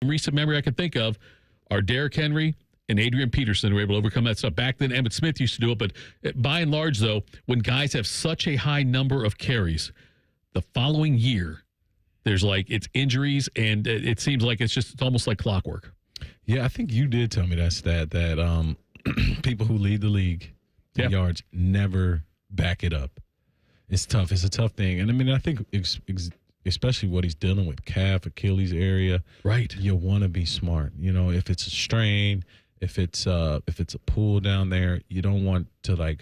recent memory I can think of are Derrick Henry and Adrian Peterson who were able to overcome that stuff. Back then, Emmitt Smith used to do it, but by and large, though, when guys have such a high number of carries, the following year, there's it's injuries, and it seems like it's almost like clockwork. Yeah, I think you did tell me that stat that people who lead the league in yards never back it up. It's tough. It's a tough thing. And, I mean, I think especially what he's dealing with, calf, Achilles area. Right. You want to be smart. If it's a strain, if it's a pull down there, you don't want to,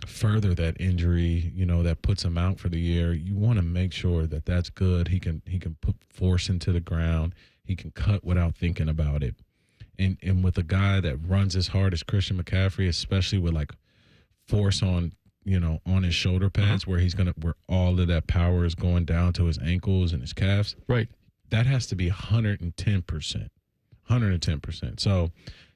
further that injury, that puts him out for the year. You want to make sure that that's good. He can put force into the ground. He can cut without thinking about it. And with a guy that runs as hard as Christian McCaffrey, especially with force on his shoulder pads, where all of that power is going down to his ankles and his calves. Right. That has to be 110%. 110%. So,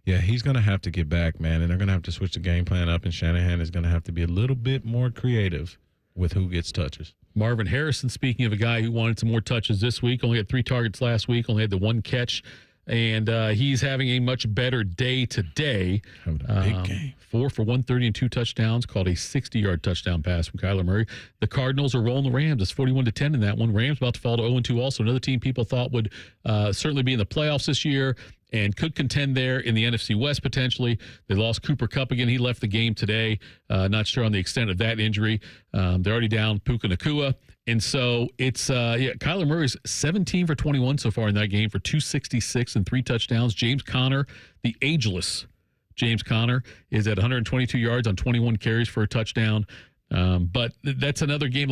yeah, he's going to have to get back, man, and they're going to have to switch the game plan up, and Shanahan is going to have to be a little bit more creative with who gets touches. Marvin Harrison, speaking of a guy who wanted some more touches this week, only had 3 targets last week, only had the 1 catch, and he's having a much better day today. Having a big game. 4 for 130 and 2 touchdowns, called a 60-yard touchdown pass from Kyler Murray. The Cardinals are rolling the Rams. It's 41-10 in that one. Rams about to fall to 0-2 also. Another team people thought would certainly be in the playoffs this year and could contend there in the NFC West potentially. They lost Cooper Kupp again. He left the game today. Not sure on the extent of that injury. They're already down Puka Nacua. And so it's, Kyler Murray's 17 for 21 so far in that game for 266 and 3 touchdowns. James Conner, the ageless James Conner, is at 122 yards on 21 carries for a touchdown. But that's another game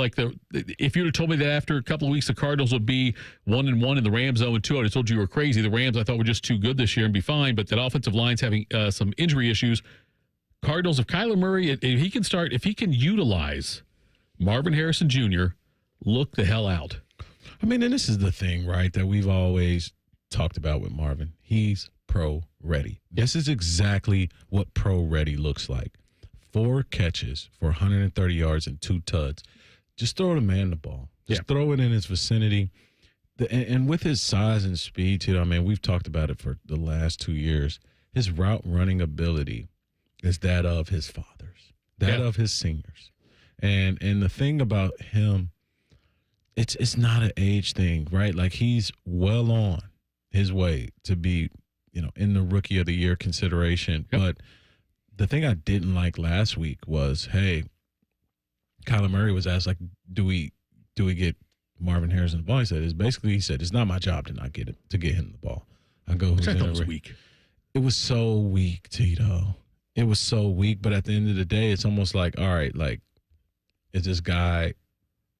if you'd have told me that after a couple of weeks the Cardinals would be 1-1 and the Rams 0-2, I would have told you were crazy. The Rams I thought were just too good this year and be fine, but that offensive line's having some injury issues. Cardinals, if Kyler Murray, if he can utilize Marvin Harrison Jr., look the hell out. I mean, and this is the thing, right, that we've always talked about with Marvin. He's pro-ready. This is exactly what pro-ready looks like. 4 catches for 130 yards and 2 tuds. Just throw the man the ball. Just throw it in his vicinity. And with his size and speed, too, I mean, we've talked about it for the last 2 years. His route running ability is that of his fathers, of his seniors. And the thing about him, it's not an age thing, right? He's well on his way to be, in the Rookie of the Year consideration. Yep. But the thing I didn't like last week was, hey, Kyler Murray was asked, do we get Marvin Harrison the ball? He said, it's not my job to not get him the ball. I go, which I thought was weak. It was so weak, Tito. It was so weak. But at the end of the day, it's almost all right, is this guy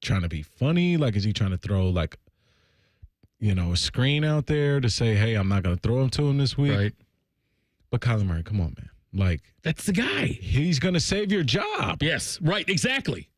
trying to be funny? Is he trying to throw a screen out there to say, hey, I'm not going to throw him to him this week? Right. But Kyler Murray, come on, man. That's the guy. He's going to save your job. Yes, right, exactly.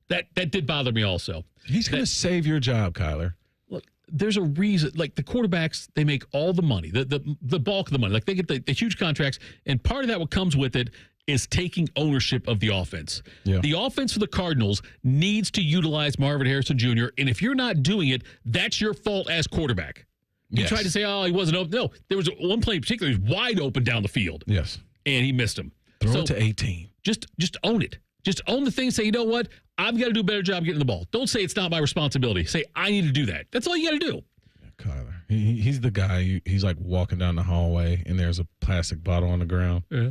That did bother me also. He's going to save your job, Kyler. Look, there's a reason. The quarterbacks, they make all the money, the bulk of the money. They get the huge contracts, and part of that what comes with it is taking ownership of the offense. Yeah. The offense for the Cardinals needs to utilize Marvin Harrison Jr., and if you're not doing it, that's your fault as quarterback. You tried to say, he wasn't open. No, there was one play in particular, he was wide open down the field. Yes. And he missed him. Throw it to 18. Just own it. Just own the thing. Say, you know what? I've got to do a better job getting the ball. Don't say it's not my responsibility. Say, I need to do that. That's all you got to do. Yeah, Kyler. He's the guy. He's walking down the hallway, and there's a plastic bottle on the ground. Yeah.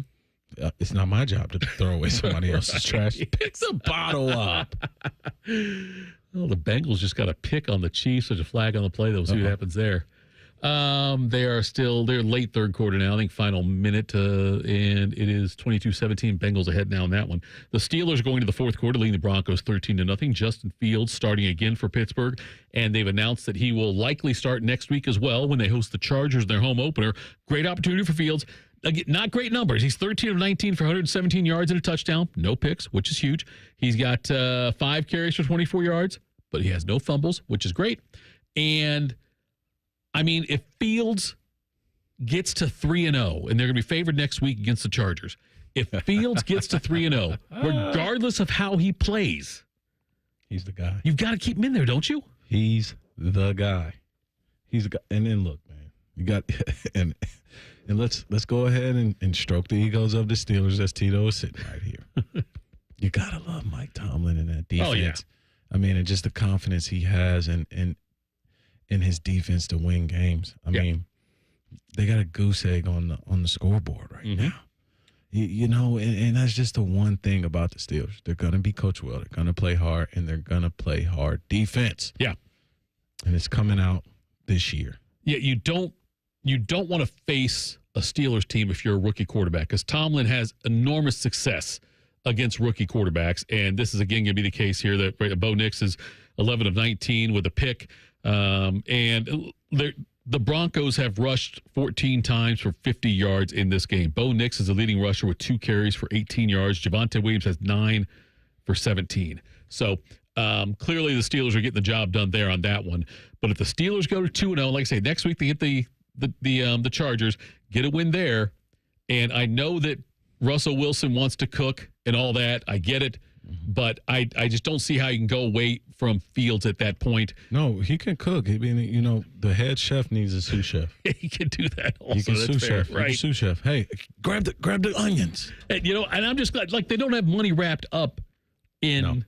It's not my job to throw away somebody else's trash. Pick the bottle up. Well, the Bengals just got a pick on the Chiefs. There's a flag on the play. We'll see what happens there. They're late third quarter now. I think final minute, and it is 22-17. Bengals ahead now in that one. The Steelers going to the fourth quarter, leading the Broncos 13-0. Justin Fields starting again for Pittsburgh, and they've announced that he will likely start next week as well when they host the Chargers in their home opener. Great opportunity for Fields. Again, not great numbers. He's 13 of 19 for 117 yards and a touchdown. No picks, which is huge. He's got 5 carries for 24 yards, but he has no fumbles, which is great. And I mean, if Fields gets to 3-0, and they're going to be favored next week against the Chargers, if Fields gets to 3-0, regardless of how he plays, he's the guy. You've got to keep him in there, don't you? He's the guy. and then look, man, you got and let's go ahead and stroke the egos of the Steelers as Tito is sitting right here. You gotta love Mike Tomlin and that defense. Oh, yeah. I mean, and just the confidence he has in his defense to win games. I mean, they got a goose egg on the scoreboard right now. You know, and that's just the one thing about the Steelers. They're going to be coached well. They're going to play hard, and they're going to play hard defense. Yeah. And it's coming out this year. Yeah, you don't want to face a Steelers team if you're a rookie quarterback, because Tomlin has enormous success against rookie quarterbacks, and this is, again, going to be the case here that Bo Nix is 11 of 19 with a pick, and the Broncos have rushed 14 times for 50 yards in this game. Bo Nix is the leading rusher with 2 carries for 18 yards. Javonte Williams has 9 for 17. So clearly the Steelers are getting the job done there on that one. But if the Steelers go to 2-0, like I say, next week they get the Chargers, get a win there. And I know that Russell Wilson wants to cook and all that. I get it. But I just don't see how you can go away from Fields at that point. No, he can cook. I mean, you know, the head chef needs a sous chef. He can do that also. He can That's sous fair, chef. right? Sous chef. Hey, grab the onions. And, you know, and I'm just glad, like, they don't have money wrapped up in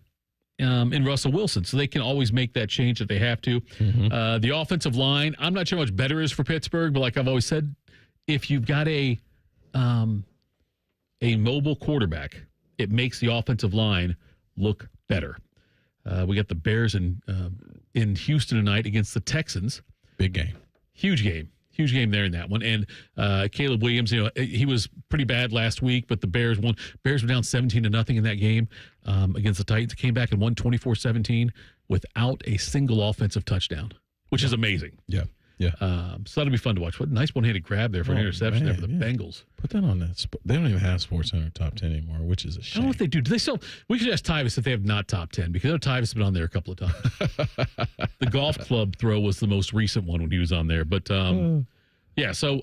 Russell Wilson, so they can always make that change if they have to. The offensive line, I'm not sure how much better it is for Pittsburgh, but like I've always said, if you've got a mobile quarterback, it makes the offensive line look better. We got the Bears in Houston tonight against the Texans. Big game. Huge game there in that one. And Caleb Williams, you know, he was pretty bad last week, but the Bears won. Bears were down 17-0 in that game against the Titans. Came back and won 24-17 without a single offensive touchdown, which is amazing. Yeah. So that'll be fun to watch. What a nice one-handed grab there for an interception there for the Bengals. Put that on that. They don't even have sports in their top 10 anymore, which is a shame. I don't know if they do. Do they still? We should ask Tyvis if they have not top 10, because I know Tyvis has been on there a couple of times. The golf club throw was the most recent one when he was on there. But yeah, so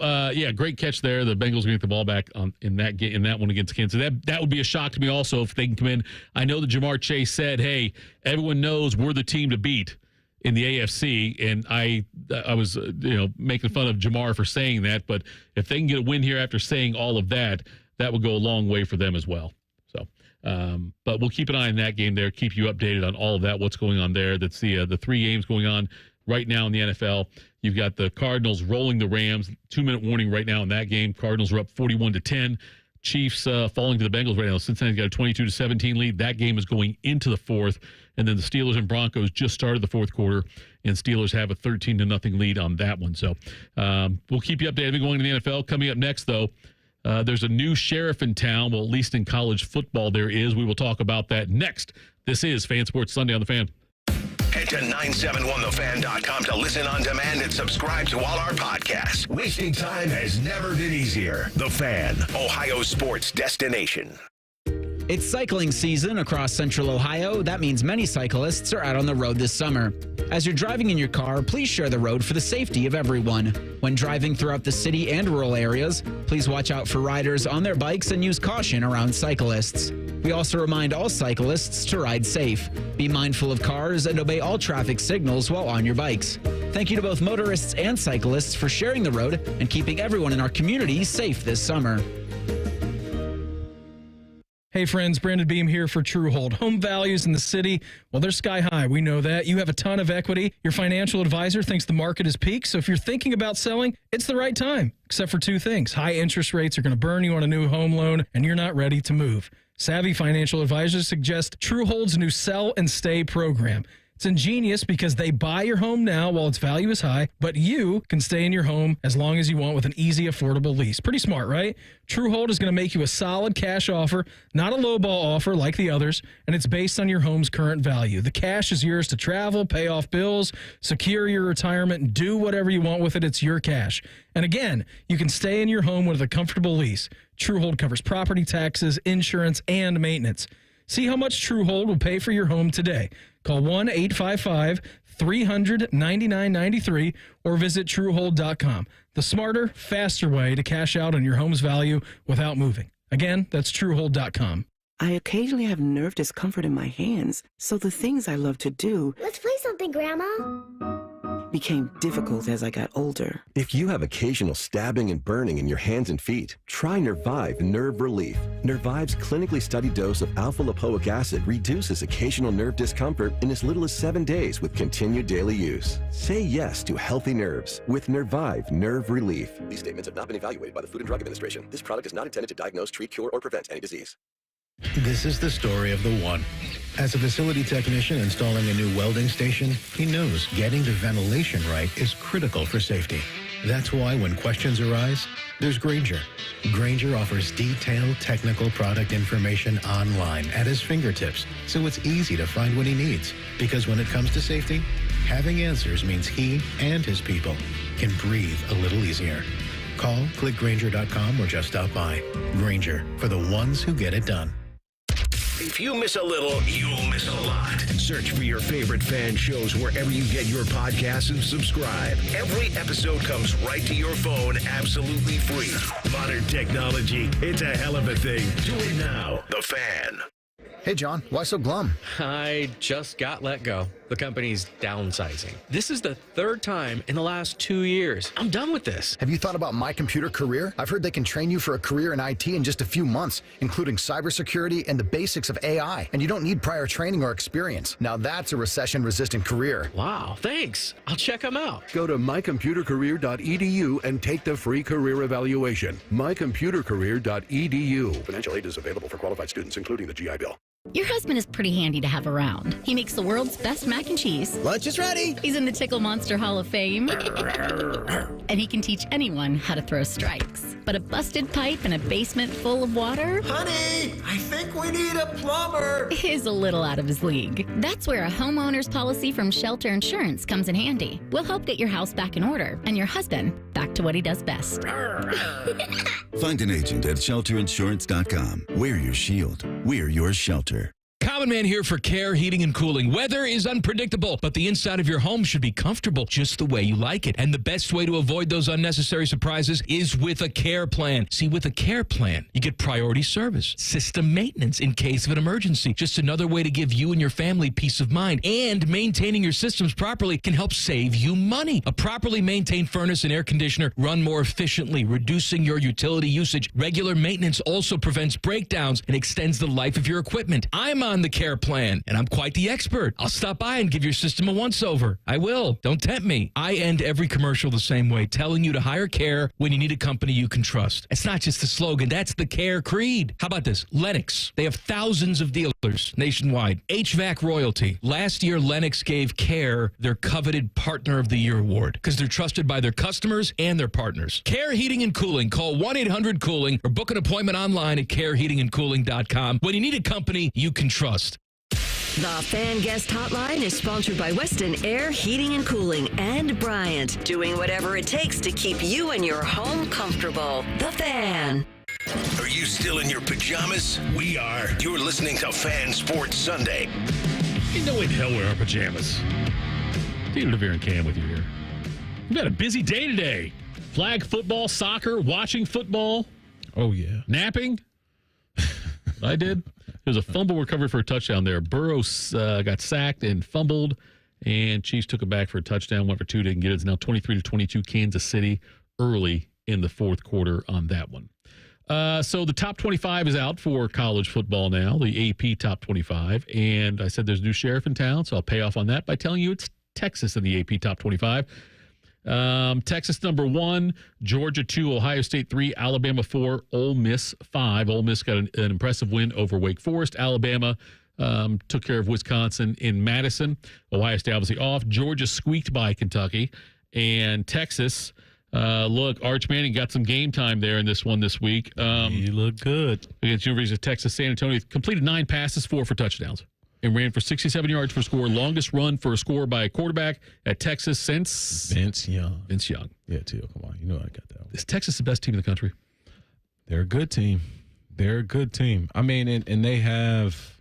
great catch there. The Bengals will get the ball back in that one against Kansas. That would be a shock to me also if they can come in. I know that Jamar Chase said, "Hey, everyone knows we're the team to beat in the AFC," and I was making fun of Jamar for saying that, but if they can get a win here after saying all of that, that would go a long way for them as well. So, but we'll keep an eye on that game there, keep you updated on all of that, what's going on there. That's the 3 games going on right now in the NFL. You've got the Cardinals rolling the Rams. 2-minute warning right now in that game. Cardinals are up 41-10. Chiefs falling to the Bengals right now. Cincinnati's got a 22-17 lead. That game is going into the fourth. And then the Steelers and Broncos just started the fourth quarter, and Steelers have a 13-0 lead on that one. So we'll keep you updated going to the NFL. Coming up next, though, there's a new sheriff in town. Well, at least in college football there is. We will talk about that next. This is Fan Sports Sunday on The Fan. Head to 971thefan.com to listen on demand and subscribe to all our podcasts. Wasting time has never been easier. The Fan, Ohio sports destination. It's cycling season across central Ohio. That means many cyclists are out on the road this summer. As you're driving in your car, please share the road for the safety of everyone. When driving throughout the city and rural areas, please watch out for riders on their bikes and use caution around cyclists. We also remind all cyclists to ride safe. Be mindful of cars and obey all traffic signals while on your bikes. Thank you to both motorists and cyclists for sharing the road and keeping everyone in our community safe this summer. Hey friends, Brandon Beam here for Truehold. Home values in the city, well, they're sky high. We know that. You have a ton of equity. Your financial advisor thinks the market has peaked. So if you're thinking about selling, it's the right time, except for 2 things. High interest rates are going to burn you on a new home loan, and you're not ready to move. Savvy financial advisors suggest Truehold's new Sell and Stay program. It's ingenious because they buy your home now while its value is high, but you can stay in your home as long as you want with an easy, affordable lease. Pretty smart, right? Truehold is going to make you a solid cash offer, not a lowball offer like the others, and it's based on your home's current value. The cash is yours to travel, pay off bills, secure your retirement, and do whatever you want with it. It's your cash. And again, you can stay in your home with a comfortable lease. Truehold covers property taxes, insurance, and maintenance. See how much Truehold will pay for your home today. Call 1-855-300-9993 or visit Truehold.com. The smarter, faster way to cash out on your home's value without moving. Again, that's Truehold.com. I occasionally have nerve discomfort in my hands, so the things I love to do... Let's play something, Grandma. became difficult as I got older. If you have occasional stabbing and burning in your hands and feet, try Nervive Nerve Relief. Nervive's clinically studied dose of alpha-lipoic acid reduces occasional nerve discomfort in as little as 7 days with continued daily use. Say yes to healthy nerves with Nervive Nerve Relief. These statements have not been evaluated by the Food and Drug Administration. This product is not intended to diagnose, treat, cure, or prevent any disease. This is the story of the one. As a facility technician installing a new welding station, he knows getting the ventilation right is critical for safety. That's why when questions arise, there's Grainger. Grainger offers detailed technical product information online at his fingertips, so it's easy to find what he needs. Because when it comes to safety, having answers means he and his people can breathe a little easier. Call, click Grainger.com, or just stop by. Grainger, for the ones who get it done. If you miss a little, you'll miss a lot. Search for your favorite fan shows wherever you get your podcasts and subscribe. Every episode comes right to your phone absolutely free. Modern technology, it's a hell of a thing. Do it now. The Fan. Hey, John, why so glum? I just got let go. The company's downsizing. This is the third time in the last 2 years. I'm done with this. Have you thought about My Computer Career? I've heard they can train you for a career in IT in just a few months, including cybersecurity and the basics of AI. And you don't need prior training or experience. Now that's a recession-resistant career. Wow, thanks. I'll check them out. Go to mycomputercareer.edu and take the free career evaluation. mycomputercareer.edu. Financial aid is available for qualified students, including the GI Bill. Your husband is pretty handy to have around. He makes the world's best mac and cheese. Lunch is ready. He's in the Tickle Monster Hall of Fame. And he can teach anyone how to throw strikes. But a busted pipe in a basement full of water? Honey, I think we need a plumber. Is a little out of his league. That's where a homeowner's policy from Shelter Insurance comes in handy. We'll help get your house back in order and your husband back to what he does best. Find an agent at shelterinsurance.com. We're your shield. We're your shelter. Common Man here for Care Heating and Cooling. Weather is unpredictable, but the inside of your home should be comfortable just the way you like it. And the best way to avoid those unnecessary surprises is with a care plan. See, with a care plan, you get priority service, system maintenance in case of an emergency. Just another way to give you and your family peace of mind. And maintaining your systems properly can help save you money. A properly maintained furnace and air conditioner run more efficiently, reducing your utility usage. Regular maintenance also prevents breakdowns and extends the life of your equipment. I'm on the care plan, and I'm quite the expert. I'll stop by and give your system a once-over. I will. Don't tempt me. I end every commercial the same way, telling you to hire Care when you need a company you can trust. It's not just a slogan. That's the Care creed. How about this? Lennox. They have thousands of dealers nationwide. HVAC royalty. Last year, Lennox gave Care their coveted Partner of the Year award because they're trusted by their customers and their partners. Care Heating and Cooling. Call 1-800-COOLING or book an appointment online at careheatingandcooling.com. When you need a company you can trust. The Fan Guest Hotline is sponsored by Weston Air Heating and Cooling and Bryant, doing whatever it takes to keep you and your home comfortable. The Fan. Are you still in your pajamas? We are. You're listening to Fan Sports Sunday. Ain't no way in hell we're in our pajamas. Tito and Devier and Cam with you here. We've had a busy day today. Flag football, soccer, watching football. Oh, yeah. Napping. I did. There's a fumble recovery for a touchdown there. Burrows got sacked and fumbled, and Chiefs took it back for a touchdown, went for two, didn't get it. It's now 23-22 Kansas City early in the fourth quarter on that one. So the top 25 is out for college football now, the AP top 25. And I said there's a new sheriff in town, so I'll pay off on that by telling you it's Texas in the AP top 25. Texas number 1, Georgia 2, Ohio State 3, Alabama 4, Ole Miss 5. Ole Miss got an impressive win over Wake Forest. Alabama took care of Wisconsin in Madison. Ohio State obviously off. Georgia squeaked by Kentucky. And Texas, look, Arch Manning got some game time there in this one this week. He looked good. Against University of Texas San Antonio. Completed 9 passes, 4 for touchdowns. And ran for 67 yards for a score. Longest run for a score by a quarterback at Texas since Vince Young. Vince Young. Yeah, too. Come on. You know I got that one. Is Texas the best team in the country? They're a good team. They're a good team. I mean, and they have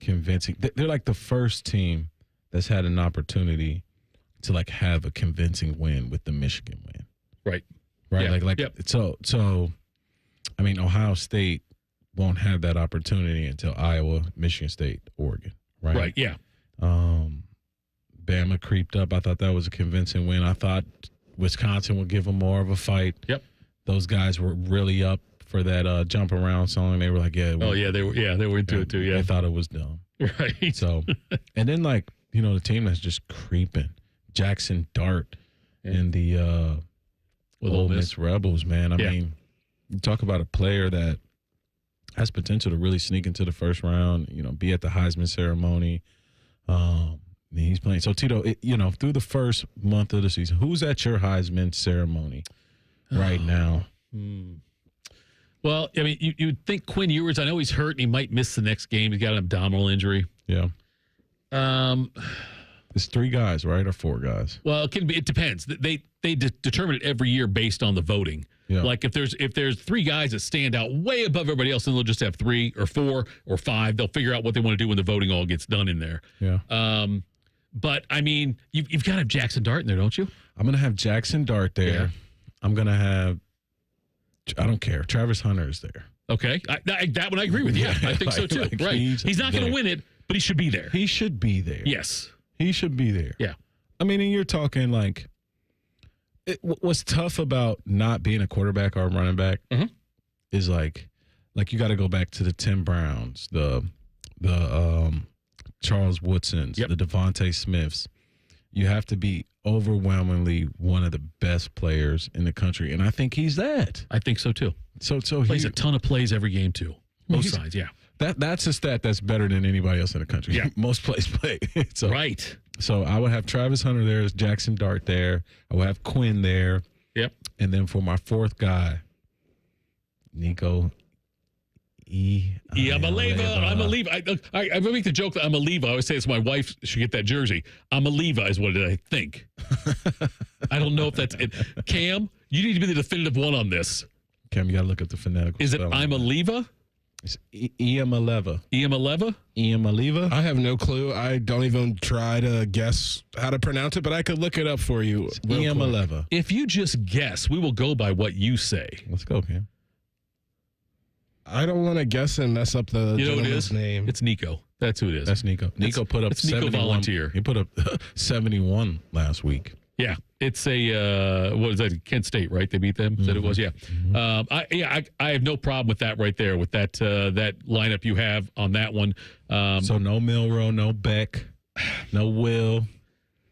convincing. They're like the first team that's had an opportunity to like have a convincing win with the Michigan win. Right. Right. Yeah. Like yep. So, I mean, Ohio State won't have that opportunity until Iowa, Michigan State, Oregon, right? Right, yeah. Bama creeped up. I thought that was a convincing win. I thought Wisconsin would give them more of a fight. Yep. Those guys were really up for that jump around song. They were like, they were into it too. Yeah. They thought it was dumb. Right. So, and then the team that's just creeping, Jackson Dart and the Ole Miss Rebels, man. I mean, you talk about a player that has potential to really sneak into the first round, be at the Heisman ceremony. He's playing. So, Tito, through the first month of the season, who's at your Heisman ceremony right now? Well, I mean, you would think Quinn Ewers. I know he's hurt and he might miss the next game. He's got an abdominal injury. Yeah. It's 3 guys, right, or 4 guys? Well, it depends. They determine it every year based on the voting. Yeah. Like if there's 3 guys that stand out way above everybody else, then they'll just have 3 or 4 or 5. They'll figure out what they want to do when the voting all gets done in there. Yeah. But I mean, you've got to have Jackson Dart in there, don't you? I'm gonna have Jackson Dart there. Yeah. I'm gonna have. I don't care. Travis Hunter is there. Okay, that one I agree with. Yeah, I think so too. Right. He's not going to win it, but he should be there. He should be there. Yes. He should be there. Yeah. I mean, and you're talking what's tough about not being a quarterback or a running back is like you got to go back to the Tim Browns, the Charles Woodsons, the Devontae Smiths. You have to be overwhelmingly one of the best players in the country, and I think he's that. I think so too. So plays a ton of plays every game too. Both sides, yeah. That's a stat that's better than anybody else in the country. Yeah. Most plays play. Right. So I would have Travis Hunter there, Jackson Dart there. I would have Quinn there. Yep. And then for my 4th guy, Nico I'm a Lever. I make the joke that I'm a Lever. I always say it's my wife should get that jersey. I'm a Lever is what I think. I don't know if that's it. Cam, you need to be the definitive one on this. Cam, you got to look at the phonetical. Is it I'm a Lever? It's Eamaleva. Eamaleva? Eamaleva? I have no clue. I don't even try to guess how to pronounce it, but I could look it up for you. Eamaleva. If you just guess, we will go by what you say. Let's go, Cam. I don't want to guess and mess up the gentleman's name. It's Nico. That's who it is. That's Nico. Nico put up 71. Nico Volunteer. He put up 71 last week. Yeah, it's a what is that? Kent State, right? They beat them. Said it was. Yeah. I have no problem with that right there. With that lineup you have on that one. So no Milroe, no Beck, no Will.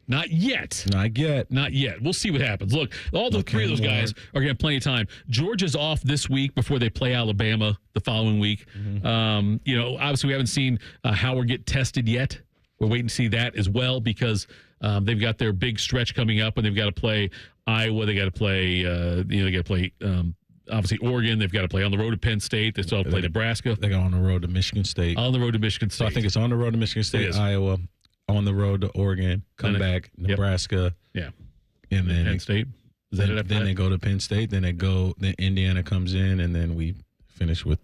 Not yet. Not yet. Not yet. We'll see what happens. Look, all the 3 of those guys are going to have plenty of time. Georgia's off this week before they play Alabama the following week. Obviously we haven't seen Howard get tested yet. We're waiting to see that as well because they've got their big stretch coming up and they've got to play Iowa. They got to play, they got to play obviously Oregon. They've got to play on the road to Penn State. They still have to play Nebraska. They go on the road to Michigan State. On the road to Michigan State. So I think it's on the road to Michigan State, Iowa. On the road to Oregon, come back, Nebraska. Yeah. And then Penn State. Is that it after then that? they go to Penn State. Then Indiana comes in, and then we finish with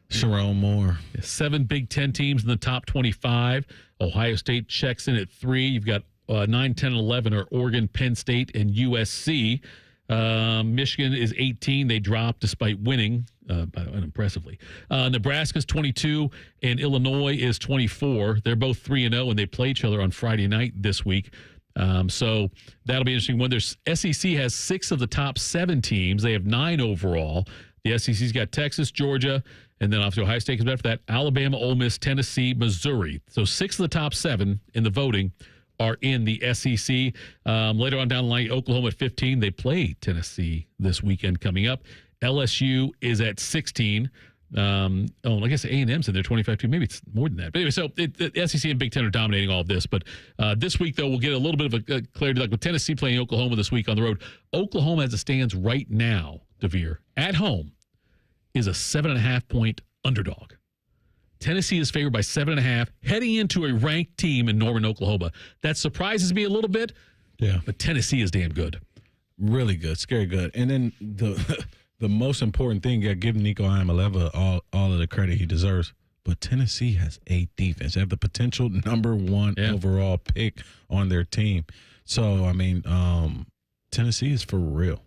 Sharon Moore. 7 Big Ten teams in the top 25. Ohio State checks in at 3. You've got 9, 10, and 11 are Oregon, Penn State, and USC. Michigan is 18. They dropped despite winning, unimpressively. Nebraska's 22, and Illinois is 24. They're both 3-0, and they play each other on Friday night this week. So that'll be interesting. When there's SEC has 6 of the top 7 teams. They have 9 overall. The SEC's got Texas, Georgia, and then obviously Ohio State comes after that. Alabama, Ole Miss, Tennessee, Missouri. So 6 of the top 7 in the voting are in the SEC. Later on down the line, Oklahoma at 15. They play Tennessee this weekend coming up. LSU is at 16. I guess A&M's in there, 25 too. Maybe it's more than that. But anyway, so the SEC and Big Ten are dominating all of this. But this week, though, we'll get a little bit of a clarity. Like with Tennessee playing Oklahoma this week on the road. Oklahoma, as it stands right now, Devier, at home, is a 7.5-point underdog. Tennessee is favored by 7.5, heading into a ranked team in Norman, Oklahoma. That surprises me a little bit. Yeah, but Tennessee is damn good, really good, scary good. And then the most important thing, give Nico Iamaleava all of the credit he deserves. But Tennessee has a defense. They have the potential number 1 overall pick on their team. So I mean, Tennessee is for real,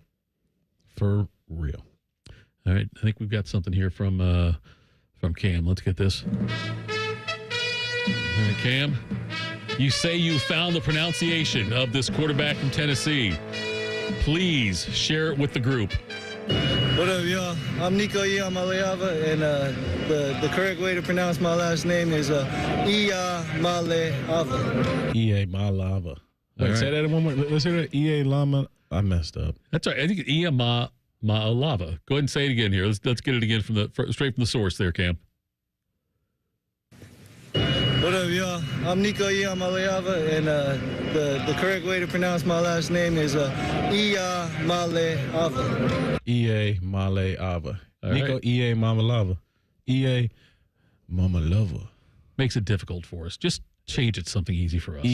for real. All right, I think we've got something here from Cam. Let's get this. All right, Cam. You say you found the pronunciation of this quarterback from Tennessee. Please share it with the group. What up, y'all? I'm Nico Iamaleava, and the correct way to pronounce my last name is Iamaleava. Iamaleava. Wait, right. say that one more. Let's hear that. Iamaleava. I messed up. That's right. I think Iamaleava. Go ahead and say it again here. Let's get it again straight from the source there, Cam. What up, y'all? I'm Nico Iamaleava, and the correct way to pronounce my last name is Iamaleava. Iamaleava. All Nico right. Iamaleava. Iamaleava. Makes it difficult for us. Just change it to something easy for us.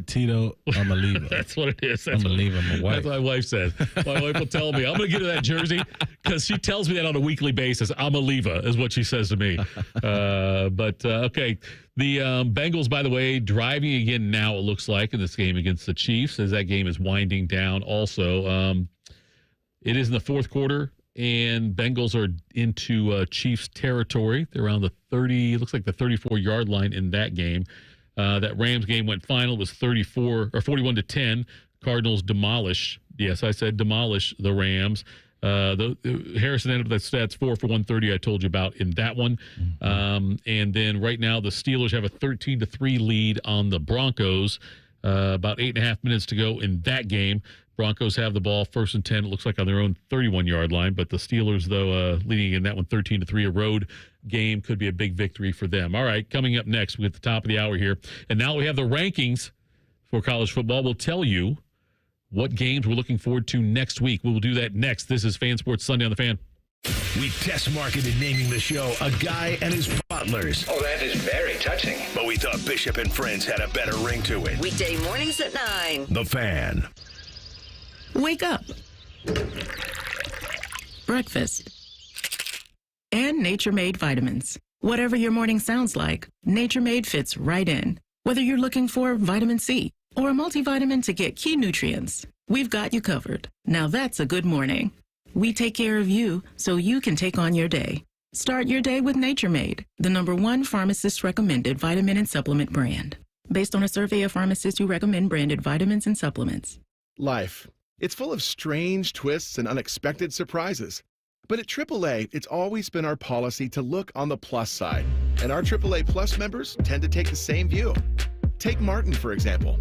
Tito, I'm a leaver. That's what it is. I'm a leaver. My wife. That's what my wife said. My wife will tell me, I'm going to get her that jersey because she tells me that on a weekly basis. I'm a leaver is what she says to me. Okay. The Bengals, by the way, driving again now, it looks like, in this game against the Chiefs as that game is winding down also. It is in the fourth quarter, and Bengals are into Chiefs territory. They're around the 34-yard line in that game. That Rams game went final. It was 41-10. Cardinals demolish. Yes, I said demolish the Rams. Harrison ended up with that stats 4 for 130 I told you about in that one. And then right now the Steelers have a 13-3 lead on the Broncos. About 8.5 minutes to go in that game. Broncos have the ball first and 10. It looks like on their own 31-yard line. But the Steelers, though, leading in that one 13-3, a road game, could be a big victory for them. All right, coming up next, we're at the top of the hour here. And now we have the rankings for college football. We'll tell you what games we're looking forward to next week. We will do that next. This is Fan Sports Sunday on the Fan. We test marketed naming the show A Guy and His Butlers. Oh, that is very touching. But we thought Bishop and Friends had a better ring to it. Weekday mornings at 9. The Fan. Wake up. Breakfast. And Nature Made vitamins. Whatever your morning sounds like, Nature Made fits right in. Whether you're looking for vitamin C or a multivitamin to get key nutrients, we've got you covered. Now that's a good morning. We take care of you so you can take on your day. Start your day with Nature Made, the #1 pharmacist-recommended vitamin and supplement brand. Based on a survey of pharmacists who recommend branded vitamins and supplements. Life. It's full of strange twists and unexpected surprises. But at AAA, it's always been our policy to look on the plus side. And our AAA Plus members tend to take the same view. Take Martin, for example.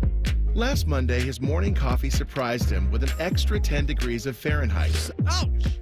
Last Monday, his morning coffee surprised him with an extra 10 degrees of Fahrenheit. Ouch!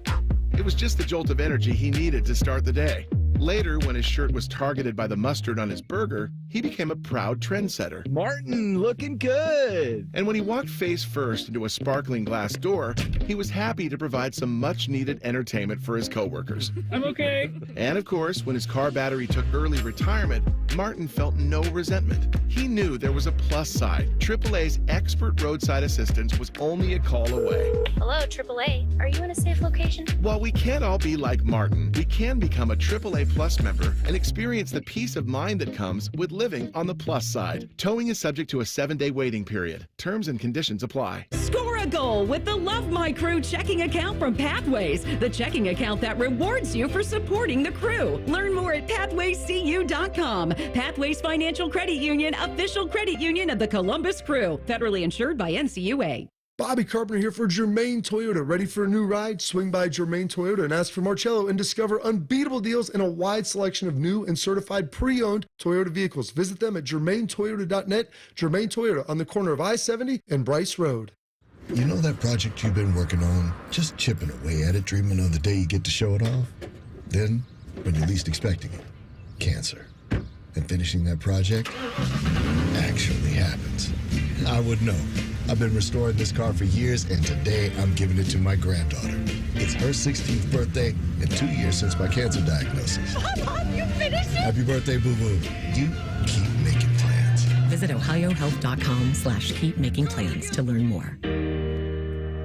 It was just the jolt of energy he needed to start the day. Later, when his shirt was targeted by the mustard on his burger, he became a proud trendsetter. Martin, looking good. And when he walked face first into a sparkling glass door, he was happy to provide some much-needed entertainment for his coworkers. I'm okay. And of course, when his car battery took early retirement, Martin felt no resentment. He knew there was a plus side. AAA's expert roadside assistance was only a call away. Hello, AAA. Are you in a safe location? While we can't all be like Martin, we can become a AAA Plus member and experience the peace of mind that comes with living on the plus side. Towing is subject to a 7-day waiting period. Terms and conditions apply. Score a goal with the Love My Crew checking account from Pathways, the checking account that rewards you for supporting the crew. Learn more at pathwayscu.com. Pathways Financial Credit Union, official credit union of the Columbus Crew. Federally insured by NCUA. Bobby Carpenter here for Germain Toyota. Ready for a new ride? Swing by Germain Toyota and ask for Marcello and discover unbeatable deals and a wide selection of new and certified pre-owned Toyota vehicles. Visit them at germaintoyota.net. Germain Toyota on the corner of I-70 and Bryce Road. You know that project you've been working on? Just chipping away at it, dreaming of the day you get to show it off? Then, when you're least expecting it, cancer. And finishing that project actually happens. I would know. I've been restoring this car for years, and today I'm giving it to my granddaughter. It's her 16th birthday and 2 years since my cancer diagnosis. Mom, you finished it? Happy birthday, boo-boo. You keep making plans. Visit ohiohealth.com/keepmakingplans to learn more.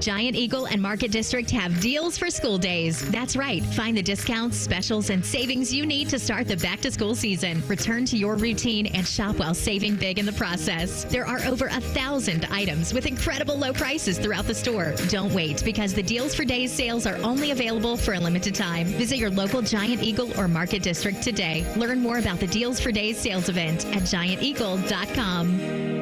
Giant Eagle and Market District have deals for school days. That's right. Find the discounts, specials, and savings you need to start the back-to-school season. Return to your routine and shop while saving big in the process. There are over 1,000 items with incredible low prices throughout the store. Don't wait, because the Deals for Days sales are only available for a limited time. Visit your local Giant Eagle or Market District today. Learn more about the Deals for Days sales event at gianteagle.com.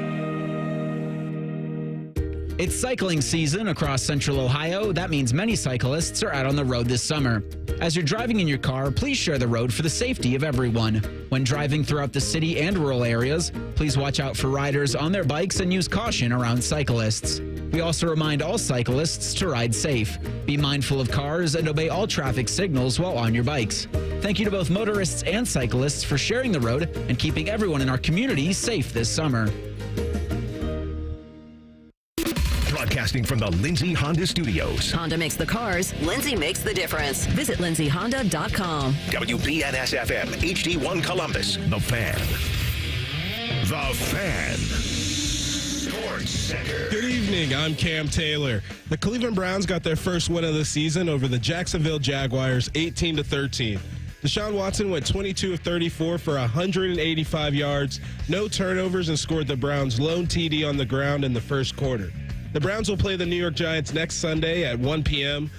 It's cycling season across Central Ohio. That means many cyclists are out on the road this summer. As you're driving in your car, please share the road for the safety of everyone. When driving throughout the city and rural areas, please watch out for riders on their bikes and use caution around cyclists. We also remind all cyclists to ride safe. Be mindful of cars and obey all traffic signals while on your bikes. Thank you to both motorists and cyclists for sharing the road and keeping everyone in our community safe this summer. Broadcasting from the Lindsay Honda Studios. Honda makes the cars. Lindsay makes the difference. Visit lindsayhonda.com. WBNS-FM, HD1 Columbus. The Fan. The Fan. Sports Center. Good evening. I'm Cam Taylor. The Cleveland Browns got their first win of the season over the Jacksonville Jaguars, 18-13. Deshaun Watson went 22 of 34 for 185 yards, no turnovers, and scored the Browns' lone TD on the ground in the first quarter. The Browns will play the New York Giants next Sunday at 1 p.m.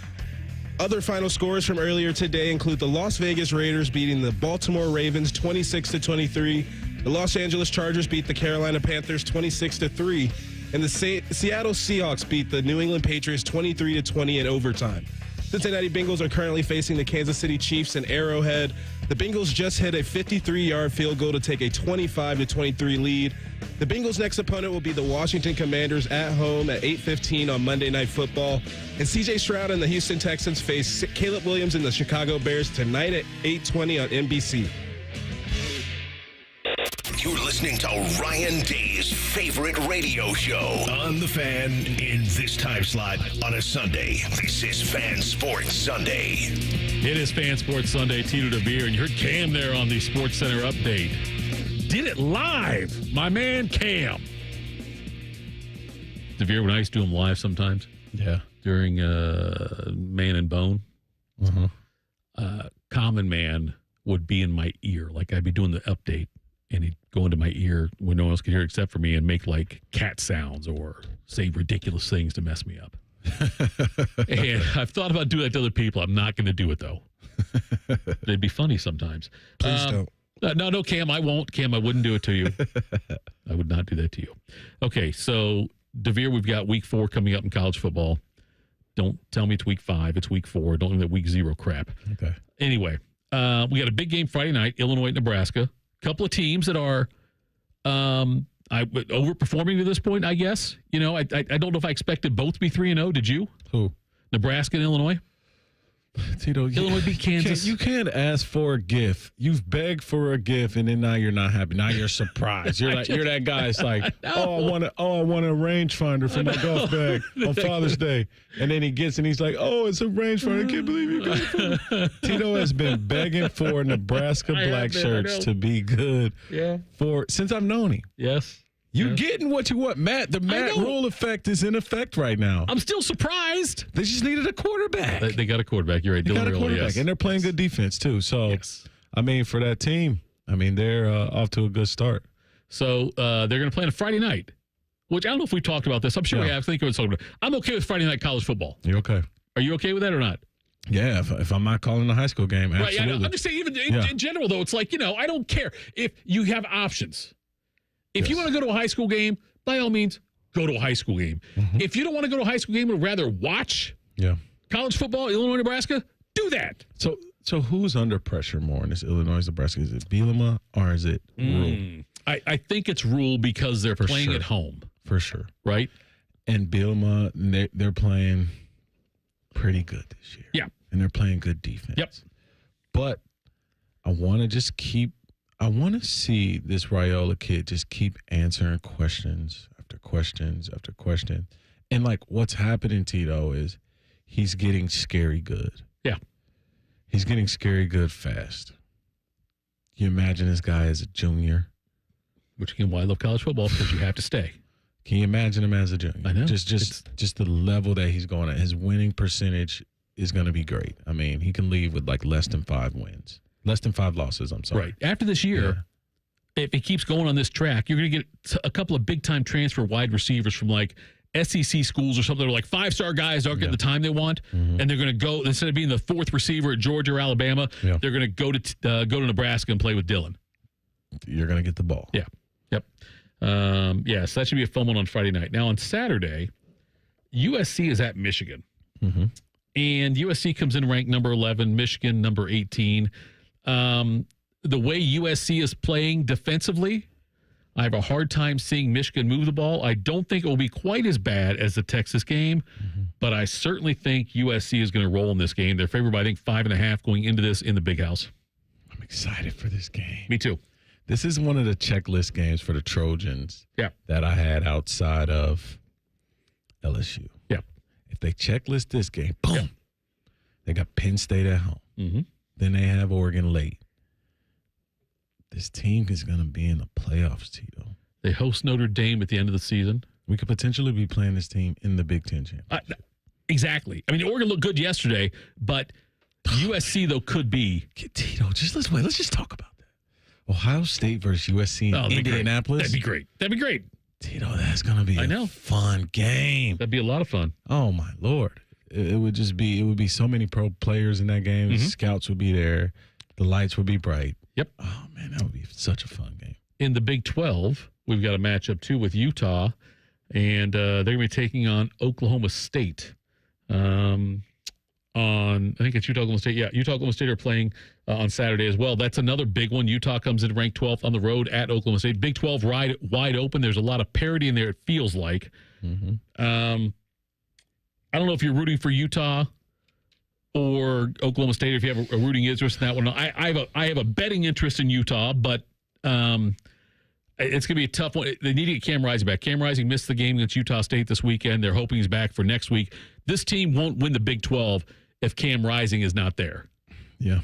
Other final scores from earlier today include the Las Vegas Raiders beating the Baltimore Ravens 26-23. The Los Angeles Chargers beat the Carolina Panthers 26-3. And the Seattle Seahawks beat the New England Patriots 23-20 in overtime. Cincinnati Bengals are currently facing the Kansas City Chiefs in Arrowhead. The Bengals just hit a 53-yard field goal to take a 25-23 lead. The Bengals' next opponent will be the Washington Commanders at home at 8:15 on Monday Night Football. And C.J. Stroud and the Houston Texans face Caleb Williams and the Chicago Bears tonight at 8:20 on NBC. You're listening to Ryan Day's favorite radio show on The Fan in this time slot on a Sunday. This is Fan Sports Sunday. It is Fan Sports Sunday. Tito and Devier, and you heard Cam there on the Sports Center update. Did it live, my man Cam. Devier, when I used to do them live sometimes, during Man and Bone, Common Man would be in my ear. Like I'd be doing the update, and he'd go into my ear when no one else could hear except for me and make like cat sounds or say ridiculous things to mess me up. And I've thought about doing that to other people. I'm not going to do it, though. It'd be funny sometimes. Please don't. No, Cam, I won't. Cam, I wouldn't do it to you. I would not do that to you. Okay, so, Devier, we've got week 4 coming up in college football. Don't tell me it's week 5. It's week 4. Don't do that week 0 crap. Okay. Anyway, we got a big game Friday night, Illinois, Nebraska. Couple of teams that are overperforming to this point, I guess. You know, I don't know if I expected both to be 3-0. Did you? Who? Nebraska and Illinois. Tito, Illinois beat Kansas. You can't ask for a gift. You've begged for a gift, and then now you're not happy. Now you're surprised. You're that guy. It's like, I want a rangefinder for my golf bag on Father's Day, and then he gets and he's like, oh, it's a rangefinder. I can't believe you got it for me. Tito has been begging for Nebraska black shirts to be good. Yeah. Since I've known him. Yes. You're getting what you want. The Matt Rule effect is in effect right now. I'm still surprised. They just needed a quarterback. They got a quarterback. You're right. They got a quarterback, yes. And they're playing good defense, too. So, yes. I mean, for that team, they're off to a good start. So, they're going to play on a Friday night, which I don't know if we talked about this. I'm sure we have. I think we was talking about. I'm okay with Friday night college football. You okay? Are you okay with that or not? Yeah, if I'm not calling a high school game, absolutely. Right, yeah, I'm just saying, even in general, though, it's like, I don't care. If you have options. If you want to go to a high school game, by all means, go to a high school game. Mm-hmm. If you don't want to go to a high school game and rather watch college football, Illinois, Nebraska, do that. So who's under pressure more in this Illinois, Nebraska? Is it Bielema or is it Rule? I think it's Rule because they're playing at home. For sure. Right? And Bielema, they're playing pretty good this year. Yeah. And they're playing good defense. Yep. But I want to see this Raiola kid just keep answering questions after questions after question. And, what's happening, Tito, is he's getting scary good. Yeah. He's getting scary good fast. You imagine this guy as a junior. Which, again, why I love college football, because you have to stay. Can you imagine him as a junior? I know. Just the level that he's going at. His winning percentage is going to be great. I mean, he can leave with like less than 5 wins. Less than 5 losses, I'm sorry. Right. After this year, if he keeps going on this track, you're going to get a couple of big-time transfer wide receivers from like SEC schools or something. They're like 5-star guys aren't getting the time they want, and they're going to go, instead of being the 4th receiver at Georgia or Alabama, they're going to go to Nebraska and play with Dylan. You're going to get the ball. Yeah. Yep. So that should be a fun one on Friday night. Now on Saturday, USC is at Michigan. Mm-hmm. And USC comes in ranked number 11, Michigan number 18. The way USC is playing defensively, I have a hard time seeing Michigan move the ball. I don't think it will be quite as bad as the Texas game, but I certainly think USC is going to roll in this game. They're favored by, I think, 5.5 going into this in the Big House. I'm excited for this game. Me too. This is one of the checklist games for the Trojans that I had outside of LSU. Yeah. If they checklist this game, boom, they got Penn State at home. Mm-hmm. Then they have Oregon late. This team is going to be in the playoffs, Tito. They host Notre Dame at the end of the season. We could potentially be playing this team in the Big Ten championship. Exactly. I mean, Oregon looked good yesterday, but USC, though, could be. Tito, let's just talk about that. Ohio State versus USC in Indianapolis. That'd be great. Tito, that's going to be a fun game. That'd be a lot of fun. Oh, my Lord. It would be so many pro players in that game. Mm-hmm. Scouts would be there. The lights would be bright. Yep. Oh, man, that would be such a fun game. In the Big 12, we've got a matchup, too, with Utah, and they're going to be taking on Oklahoma State. I think it's Utah-Oklahoma State. Yeah, Utah-Oklahoma State are playing on Saturday as well. That's another big one. Utah comes in ranked 12th on the road at Oklahoma State. Big 12 wide open. There's a lot of parity in there, it feels like. Mm-hmm. I don't know if you're rooting for Utah or Oklahoma State, if you have a rooting interest in that one. I have a betting interest in Utah, but it's going to be a tough one. They need to get Cam Rising back. Cam Rising missed the game against Utah State this weekend. They're hoping he's back for next week. This team won't win the Big 12 if Cam Rising is not there. Yeah.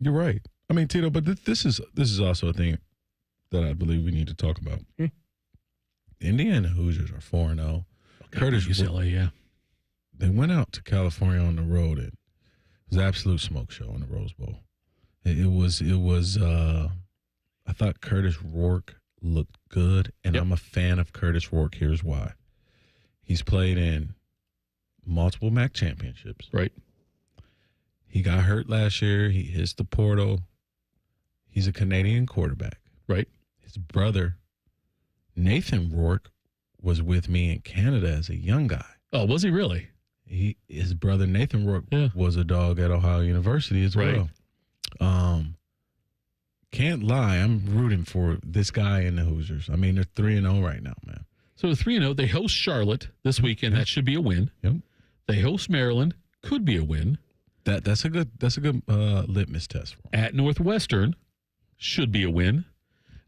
You're right. I mean, Tito, but this is also a thing that I believe we need to talk about. The Indiana Hoosiers are 4-0. Curtis UCLA, yeah. They went out to California on the road. It was an absolute smoke show in the Rose Bowl. It was. I thought Curtis Rourke looked good, and I'm a fan of Curtis Rourke. Here's why: he's played in multiple MAC championships. Right. He got hurt last year. He hits the portal. He's a Canadian quarterback. Right. His brother, Nathan Rourke, was with me in Canada as a young guy. Oh, was he really? His brother Nathan Rourke was a dog at Ohio University as well. Can't lie, I'm rooting for this guy and the Hoosiers. I mean, they're 3-0 right now, man. So 3-0. They host Charlotte this weekend. That should be a win. Yep. They host Maryland. Could be a win. That's a good litmus test for them. At Northwestern, should be a win.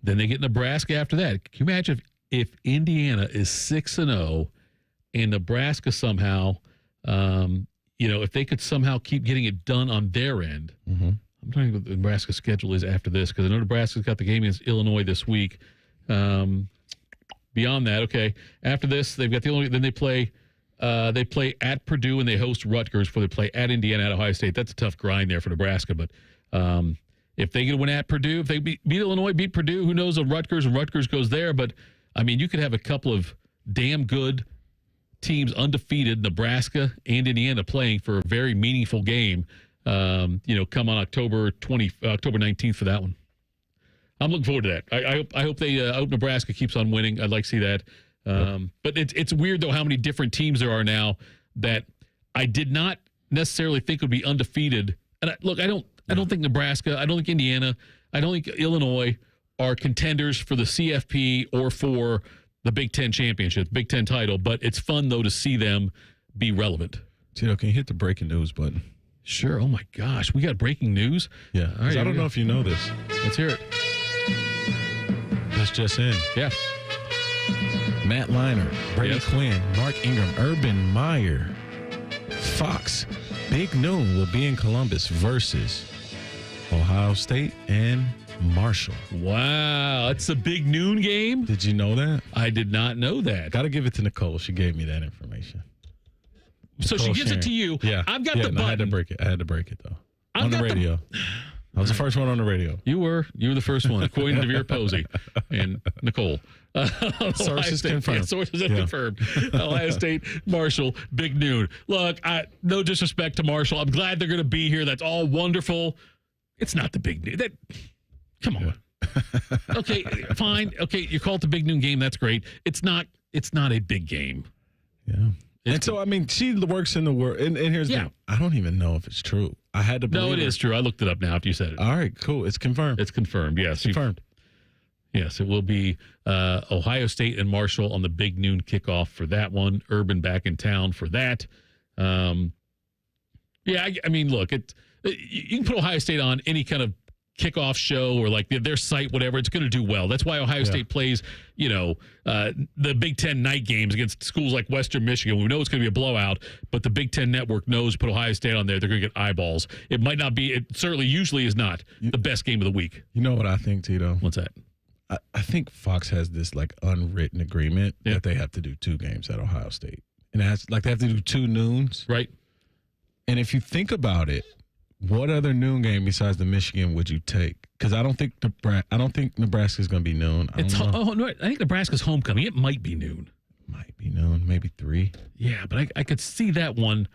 Then they get Nebraska after that. Can you imagine if Indiana is 6-0 and Nebraska somehow, if they could somehow keep getting it done on their end. Mm-hmm. I'm trying to think what the Nebraska schedule is after this, because I know Nebraska's got the game against Illinois this week. Beyond that, okay. After this, they've got then they play at Purdue and they host Rutgers before they play at Indiana, at Ohio State. That's a tough grind there for Nebraska, but if they get a win at Purdue, if they beat Illinois, beat Purdue, who knows on Rutgers, and Rutgers goes there. But, I mean, you could have a couple of damn good teams, undefeated, Nebraska and Indiana, playing for a very meaningful game, come on October 19th for that one. I'm looking forward to that. I hope Nebraska keeps on winning. I'd like to see that. But it's weird, though, how many different teams there are now that I did not necessarily think would be undefeated. And I don't think Nebraska, I don't think Indiana, I don't think Illinois are contenders for the CFP or for the Big Ten championship, Big Ten title. But it's fun, though, to see them be relevant. Tito, can you hit the breaking news button? Sure. Oh, my gosh. We got breaking news? Yeah. All right, I don't know if you know this. Let's hear it. That's just in. Yeah. Matt Leinart, Brady Quinn, Mark Ingram, Urban Meyer, Fox, Big Noon will be in Columbus versus Ohio State and Marshall. Wow, it's a big noon game. Did you know that? I did not know that. Got to give it to Nicole. She gave me that information. So Nicole she gives it to you. Yeah. I've got the button. I had to break it. though. On the radio. I was the first one on the radio. You were the first one, according to Devier Posey and Nicole. Sources confirmed. Yeah, sources have confirmed. Ohio State, Marshall, big noon. Look, no disrespect to Marshall. I'm glad they're going to be here. That's all wonderful. It's not the big noon. Come on. Okay, fine. Okay, you call it the big noon game. That's great. It's not a big game. Yeah. And so, I mean, she works in the world. And here's the thing. I don't even know if it's true. I had to believe No, it is true. I looked it up now after you said it. All right, cool. It's confirmed. It's confirmed, yes. Confirmed. Yes, it will be Ohio State and Marshall on the big noon kickoff for that one. Urban back in town for that. I mean, look, you can put Ohio State on any kind of kickoff show or like their site, whatever. It's going to do well. That's why Ohio State plays, the Big Ten night games against schools like Western Michigan. We know it's going to be a blowout, but the Big Ten network knows put Ohio State on there, they're going to get eyeballs. It might not be, it certainly usually is not the best game of the week. You know what I think, Tito? What's that? I think Fox has this like unwritten agreement that they have to do 2 games at Ohio State. And that's like they have to do 2 noons. Right. And if you think about it, what other noon game besides the Michigan would you take? Because I don't think Nebraska's going to be noon. I think Nebraska's homecoming. It might be noon. Might be noon, maybe 3. Yeah, but I could see that one.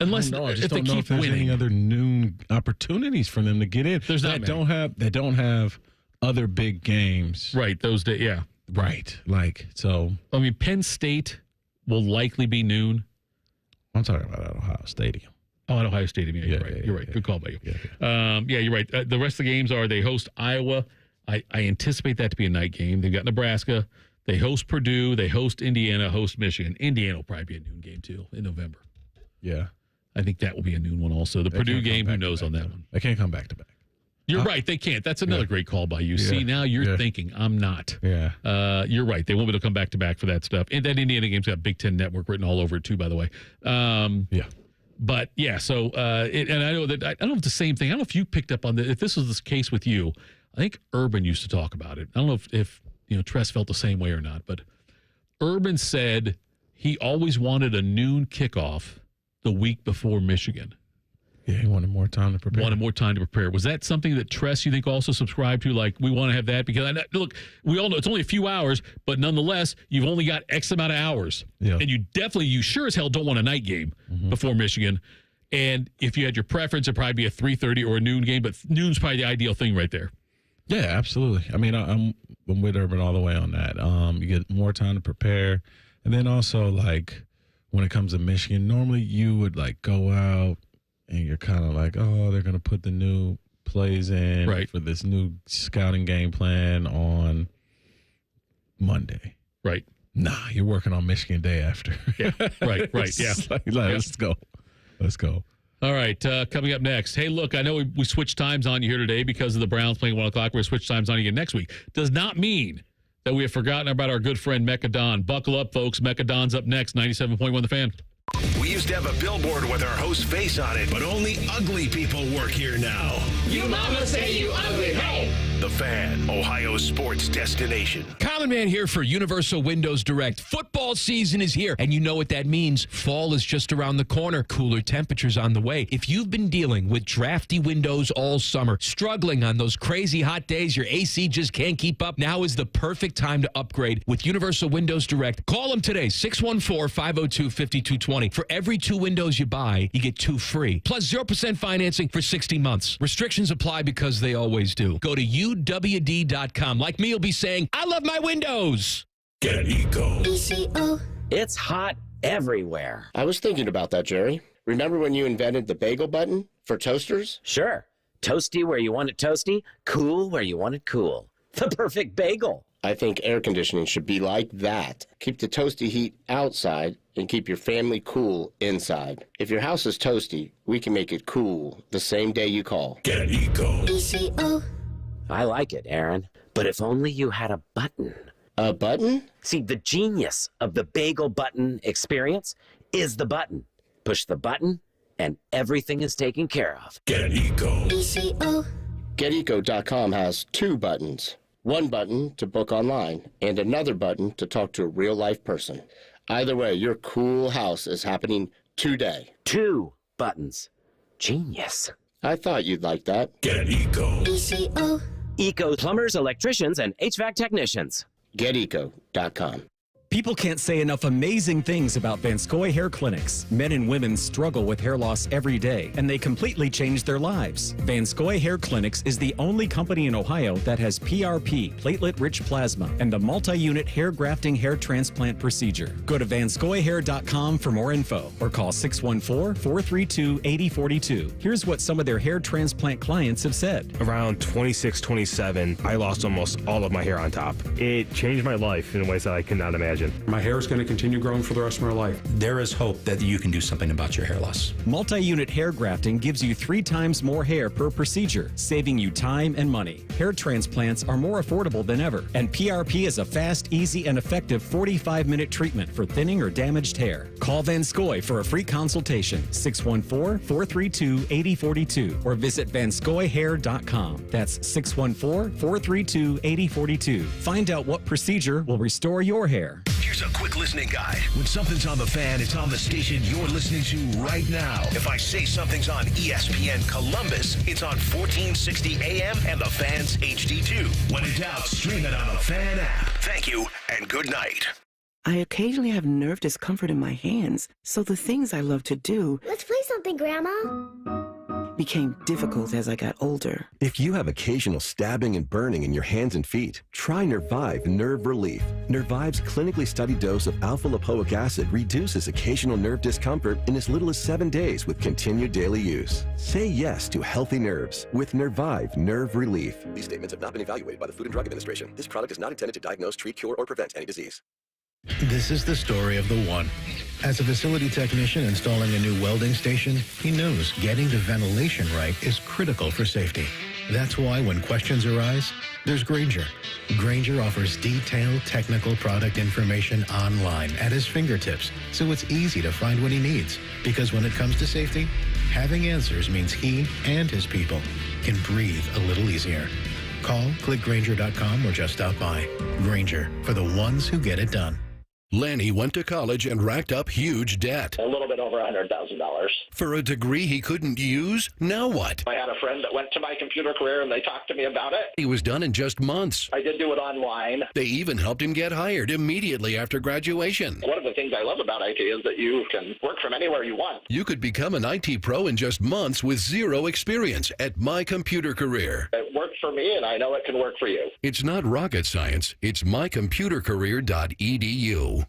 Unless if they keep there's winning. any other noon opportunities for them to get in. There's not many. They don't have other big games. Right, those days, yeah. Right. Like, so. I mean, Penn State will likely be noon. I'm talking about at Ohio Stadium. Oh, at Ohio Stadium. Yeah, you're right. Good call by you. You're right. The rest of the games are they host Iowa. I anticipate that to be a night game. They've got Nebraska. They host Purdue. They host Indiana, host Michigan. Indiana will probably be a noon game, too, in November. Yeah. I think that will be a noon one also. The Purdue game, who knows on that one? They can't come back to back. You're right. They can't. That's another great call by you. See, now you're thinking. I'm not. Yeah. You're right. They won't be able to come back to back for that stuff. And that Indiana game's got Big Ten Network written all over it, too, by the way. Yeah. But, yeah, so, and I know that, I don't know if it's the same thing. I don't know if you picked up on if this was the case with you. I think Urban used to talk about it. I don't know if Tress felt the same way or not, but Urban said he always wanted a noon kickoff the week before Michigan. Yeah, he wanted more time to prepare. Was that something that Tress, you think, also subscribed to? Like, we want to have that? Because, look, we all know it's only a few hours, but nonetheless, you've only got X amount of hours. Yeah. And you sure as hell don't want a night game before Michigan. And if you had your preference, it'd probably be a 3:30 or a noon game, but noon's probably the ideal thing right there. Yeah, absolutely. I mean, I'm with Urban all the way on that. You get more time to prepare. And then also, like, when it comes to Michigan, normally you would, like, go out, and you're kind of like, oh, they're going to put the new plays in for this new scouting game plan on Monday. Right. Nah, you're working on Michigan day after. Yeah. Right. Yeah. Let's go. All right. Coming up next. Hey, look, I know we switched times on you here today because of the Browns playing 1 o'clock. We're going to switch times on you again next week. Does not mean that we have forgotten about our good friend Mekka Don. Buckle up, folks. Mekka Don's up next. 97.1 The Fan. We used to have a billboard with our host's face on it, but only ugly people work here now. You mama say you ugly, hey! The Fan, Ohio's sports destination. Common Man here for Universal Windows Direct. Football season is here, and you know what that means. Fall is just around the corner. Cooler temperatures on the way. If you've been dealing with drafty windows all summer, struggling on those crazy hot days, your AC just can't keep up, now is the perfect time to upgrade with Universal Windows Direct. Call them today, 614-502-5220. For every 2 windows you buy, you get 2 free. Plus 0% financing for 60 months. Restrictions apply because they always do. Go to UWD.com. Like me, you'll be saying, I love my windows. Get Eco. It's hot everywhere. I was thinking about that, Jerry. Remember when you invented the bagel button for toasters? Sure. Toasty where you want it toasty, cool where you want it cool. The perfect bagel. I think air conditioning should be like that. Keep the toasty heat outside and keep your family cool inside. If your house is toasty, we can make it cool the same day you call. Get Eco. I like it, Aaron. But if only you had a button. A button? See, the genius of the bagel button experience is the button. Push the button, and everything is taken care of. Get Eco. GetEco.com has 2 buttons. One button to book online and another button to talk to a real-life person. Either way, your cool house is happening today. 2 buttons. Genius. I thought you'd like that. Get Eco. ECO. Eco plumbers, electricians, and HVAC technicians. GetEco.com. People can't say enough amazing things about Vanscoy Hair Clinics. Men and women struggle with hair loss every day, and they completely change their lives. Vanscoy Hair Clinics is the only company in Ohio that has PRP, platelet-rich plasma, and a multi-unit hair grafting hair transplant procedure. Go to vanscoyhair.com for more info, or call 614-432-8042. Here's what some of their hair transplant clients have said. Around 26, 27, I lost almost all of my hair on top. It changed my life in ways that I cannot imagine. My hair is going to continue growing for the rest of my life. There is hope that you can do something about your hair loss. Multi-unit hair grafting gives you 3 times more hair per procedure, saving you time and money. Hair transplants are more affordable than ever, and PRP is a fast, easy, and effective 45-minute treatment for thinning or damaged hair. Call Vanscoy for a free consultation, 614-432-8042, or visit vanscoyhair.com. That's 614-432-8042. Find out what procedure will restore your hair. Here's a quick listening guide. When something's on the fan, it's on the station you're listening to right now. If I say something's on ESPN Columbus, it's on 1460 AM and the Fan's HD2. When in doubt, stream it on the Fan app. Thank you and good night. I occasionally have nerve discomfort in my hands, so the things I love to do... Let's play something, Grandma. ...became difficult as I got older. If you have occasional stabbing and burning in your hands and feet, try Nervive Nerve Relief. Nervive's clinically studied dose of alpha-lipoic acid reduces occasional nerve discomfort in as little as 7 days with continued daily use. Say yes to healthy nerves with Nervive Nerve Relief. These statements have not been evaluated by the Food and Drug Administration. This product is not intended to diagnose, treat, cure, or prevent any disease. This is the story of the one. As a facility technician installing a new welding station, he knows getting the ventilation right is critical for safety. That's why when questions arise, there's Grainger. Grainger offers detailed technical product information online at his fingertips, so it's easy to find what he needs. Because when it comes to safety, having answers means he and his people can breathe a little easier. Call, click Grainger.com, or just stop by. Grainger, for the ones who get it done. Lanny went to college and racked up huge debt. A little bit over $100,000. For a degree he couldn't use? Now what? I had a friend that went to my computer career and they talked to me about it. He was done in just months. I did do it online. They even helped him get hired immediately after graduation. One of the things I love about IT is that you can work from anywhere you want. You could become an IT pro in just months with zero experience at My Computer Career. It worked for me and I know it can work for you. It's not rocket science. It's mycomputercareer.edu.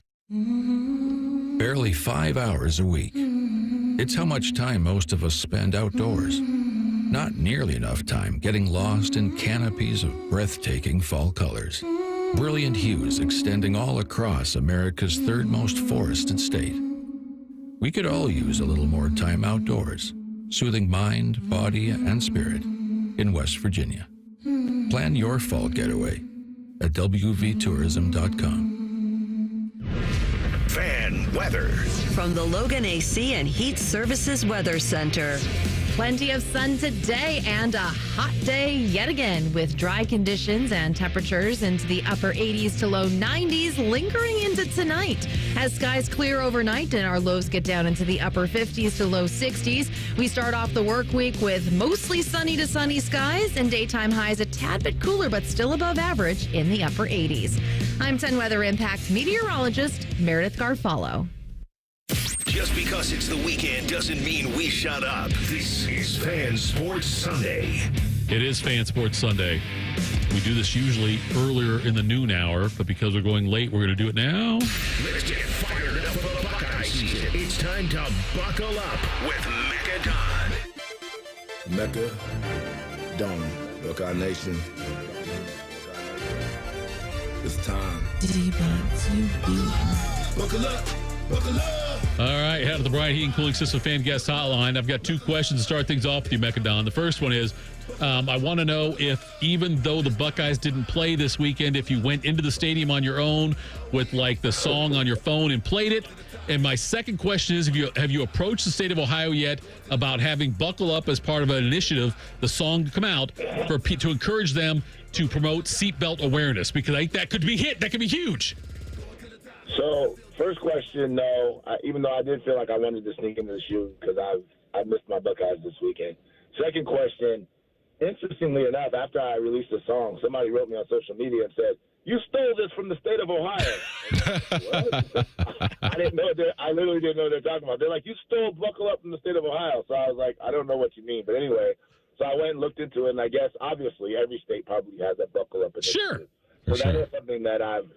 Barely 5 hours a week. It's how much time most of us spend outdoors. Not nearly enough time getting lost in canopies of breathtaking fall colors. Brilliant hues extending all across America's third most forested state. We could all use a little more time outdoors, soothing mind, body, and spirit in West Virginia. Plan your fall getaway at wvtourism.com. Fan weather. From the Logan AC and Heat Services Weather Center. Plenty of sun today and a hot day yet again with dry conditions and temperatures into the upper 80s to low 90s lingering into tonight. As skies clear overnight and our lows get down into the upper 50s to low 60s, we start off the work week with mostly sunny to sunny skies and daytime highs a tad bit cooler but still above average in the upper 80s. I'm 10 Weather Impact meteorologist Meredith Garfalo. Just because it's the weekend doesn't mean we shut up. This is Fan Sports Sunday. It is Fan Sports Sunday. We do this usually earlier in the noon hour, but because we're going late, we're going to do it now. Let's get fired up for the Buckeye season. It's time to buckle up with Mekka Don. Mekka Don, Buckeye Nation. It's time. Buckle up. All right, ahead of the Brian Heating Cooling System Fan Guest Hotline. I've got two questions to start things off with you, Mekka Don. The first one is, I want to know if, even though the Buckeyes didn't play this weekend, if you went into the stadium on your own with, like, the song on your phone and played it. And my second question is, have you approached the state of Ohio yet about having Buckle Up as part of an initiative, the song to come out, to encourage them to promote seatbelt awareness? Because I think that could be huge. So, first question, no. Even though I did feel like I wanted to sneak into the shoe because I missed my Buckeyes this weekend. Second question, interestingly enough, after I released the song, somebody wrote me on social media and said, "You stole this from the state of Ohio." What? I didn't know. I literally didn't know what they're talking about. They're like, "You stole Buckle Up from the state of Ohio." So I was like, I don't know what you mean. But anyway, so I went and looked into it, and I guess, obviously, every state probably has a Buckle Up initiative. Sure. So that is something that I've